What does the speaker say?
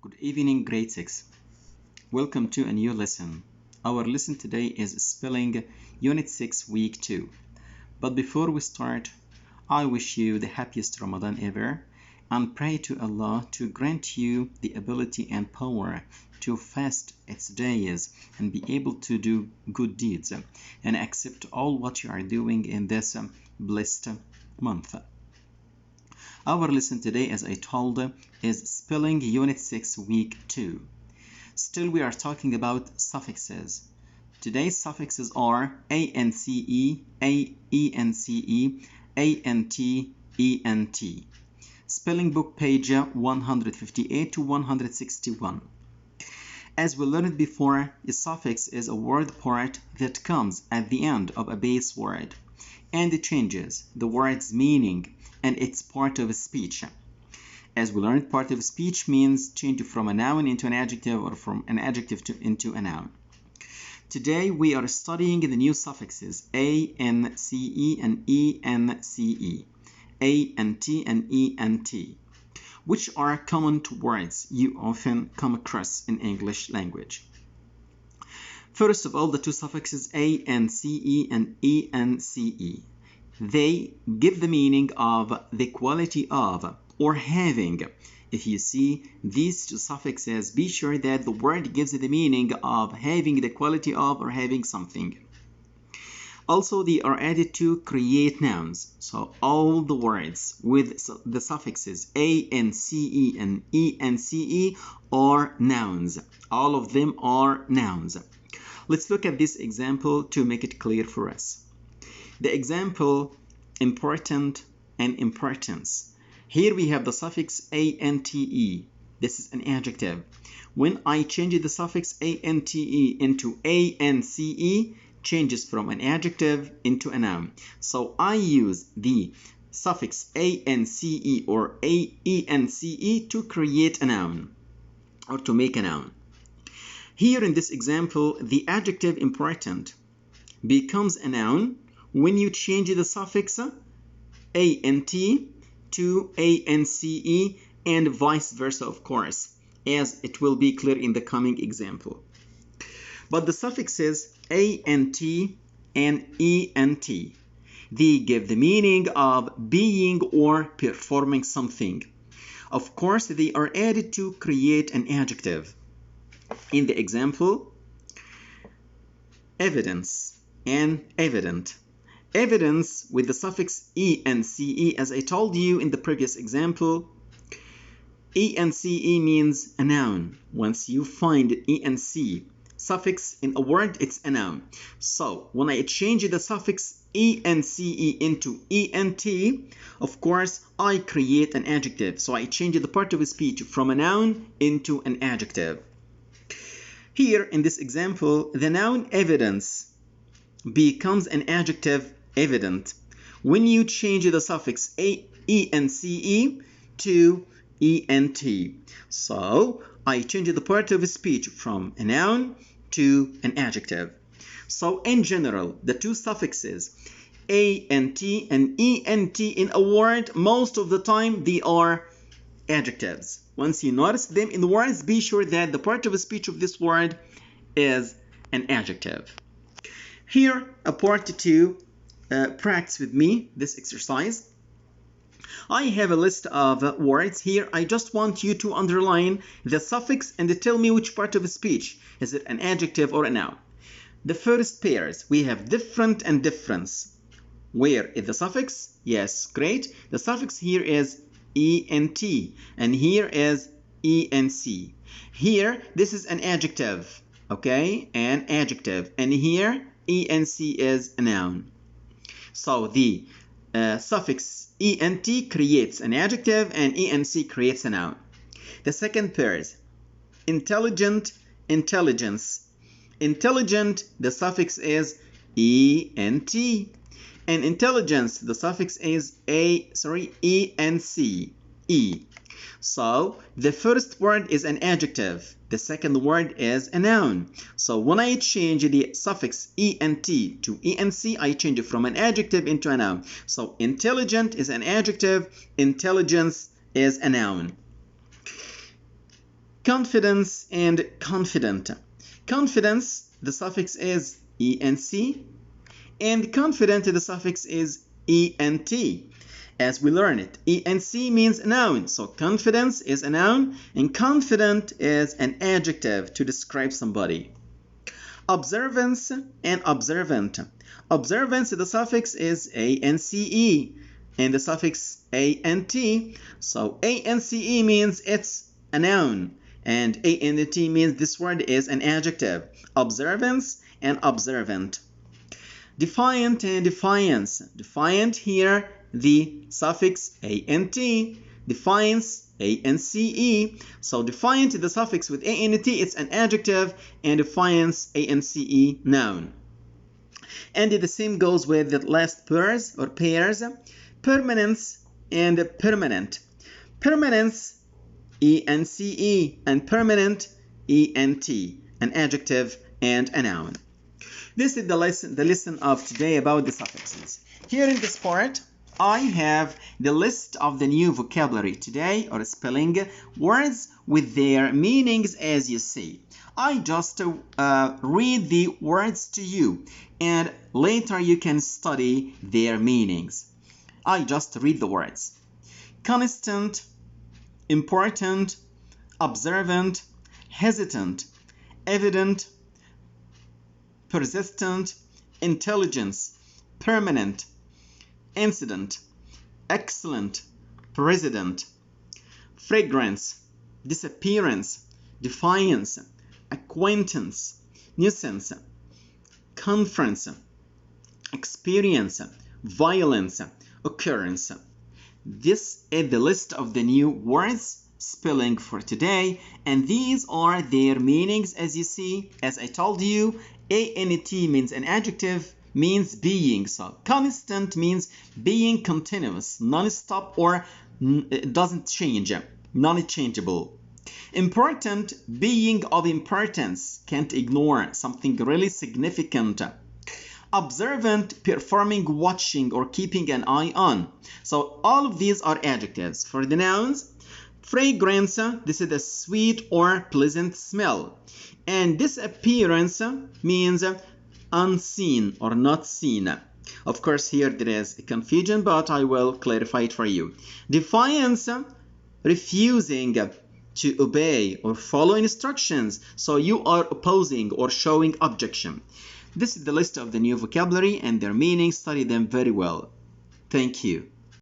Good evening, grade 6. Welcome to a new lesson. Our lesson today is spelling Unit 6, Week 2. But before we start, I wish you the happiest Ramadan ever and pray to Allah to grant you the ability and power to fast its days and be able to do good deeds and accept all what you are doing in this blessed month. Our lesson today, as I told, is spelling Unit 6, Week 2. Still, we are talking about suffixes. Today's suffixes are ance, aence, ant, ent. Spelling book page 158 to 161. As we learned before, a suffix is a word part that comes at the end of a base word, and it changes the word's meaning and it's part of a speech. As we learned, part of a speech means change from a noun into an adjective or from an adjective into a noun. Today we are studying the new suffixes ance and ence, ant and ent, which are common to words you often come across in English language. First of all, the two suffixes ance and ence. They give the meaning of the quality of or having. If you see these two suffixes, be sure that the word gives the meaning of having the quality of or having something. Also, they are added to create nouns. So all the words with the suffixes ance and ence are nouns. All of them are nouns. Let's look at this example to make it clear for us. The example, important and importance. Here we have the suffix ante. This is an adjective. When I change the suffix ante into ance, changes from an adjective into a noun. So I use the suffix ance or ence to create a noun or to make a noun. Here in this example, the adjective important becomes a noun when you change the suffix ant to ance and vice versa, of course, as it will be clear in the coming example. But the suffixes ant and ent, they give the meaning of being or performing something. Of course, they are added to create an adjective. In the example, evidence and evident. Evidence with the suffix ence, as I told you in the previous example, ence means a noun. Once you find ence suffix in a word, it's a noun. So when I change the suffix ence into ent, of course, I create an adjective. So I change the part of a speech from a noun into an adjective. Here in this example, the noun evidence becomes an adjective evident when you change the suffix ence to ent. So I change the part of a speech from a noun to an adjective. So in general, the two suffixes ant and ent in a word, most of the time they are adjectives. Once you notice them in the words, be sure that the part of a speech of this word is an adjective. Here, a part to practice with me this exercise. I have a list of words here. I just want you to underline the suffix and to tell me which part of a speech. Is it an adjective or a noun? The first pairs, we have different and difference. Where is the suffix? Yes, great. The suffix here is ent and here is ence. Here, this is an adjective, okay? An adjective. And here, ence is a noun. So the suffix ent creates an adjective and ence creates a noun. The second pair is intelligent, intelligence. Intelligent, the suffix is ent. And intelligence, the suffix is ence. So the first word is an adjective. The second word is a noun. So when I change the suffix ent to ence, I change it from an adjective into a noun. So intelligent is an adjective, intelligence is a noun. Confidence and confident. Confidence, the suffix is ENC, and confident, the suffix is ENT. As we learn it, ENC means noun, so confidence is a noun, and confident is an adjective to describe somebody. Observance and observant. Observance, the suffix is ANCE, and the suffix ANT, so ANCE means it's a noun, and ANT means this word is an adjective. Observance and observant. Defiant and defiance. Defiant here, the suffix ANT, defiance ANCE. So defiant, the suffix with ANT, it's an adjective, and defiance ANCE, noun. And the same goes with the last pairs or pairs. Permanence and permanent. Permanence ENCE and permanent ENT, an adjective and a noun. This is the lesson of today about the suffixes. Here in this part, I have the list of the new vocabulary today, or spelling words with their meanings as you see. I just read the words to you, and later you can study their meanings. I just read the words. Constant, important, observant, hesitant, evident, persistent, intelligence, permanent, incident, excellent, president, fragrance, disappearance, defiance, acquaintance, nuisance, conference, experience, violence, occurrence. This is the list of the new words spelling for today, and these are their meanings as you see. As I told you, ANT means an adjective, means being. So constant means being continuous, non-stop, or it doesn't change, non-changeable. Important, being of importance, can't ignore, something really significant. Observant, performing, watching, or keeping an eye on. So all of these are adjectives. For the nouns, fragrance, this is a sweet or pleasant smell. And disappearance means unseen or not seen. Of course, here there is a confusion, but I will clarify it for you. Defiance, refusing to obey or follow instructions. So you are opposing or showing objection. This is the list of the new vocabulary and their meanings. Study them very well. Thank you.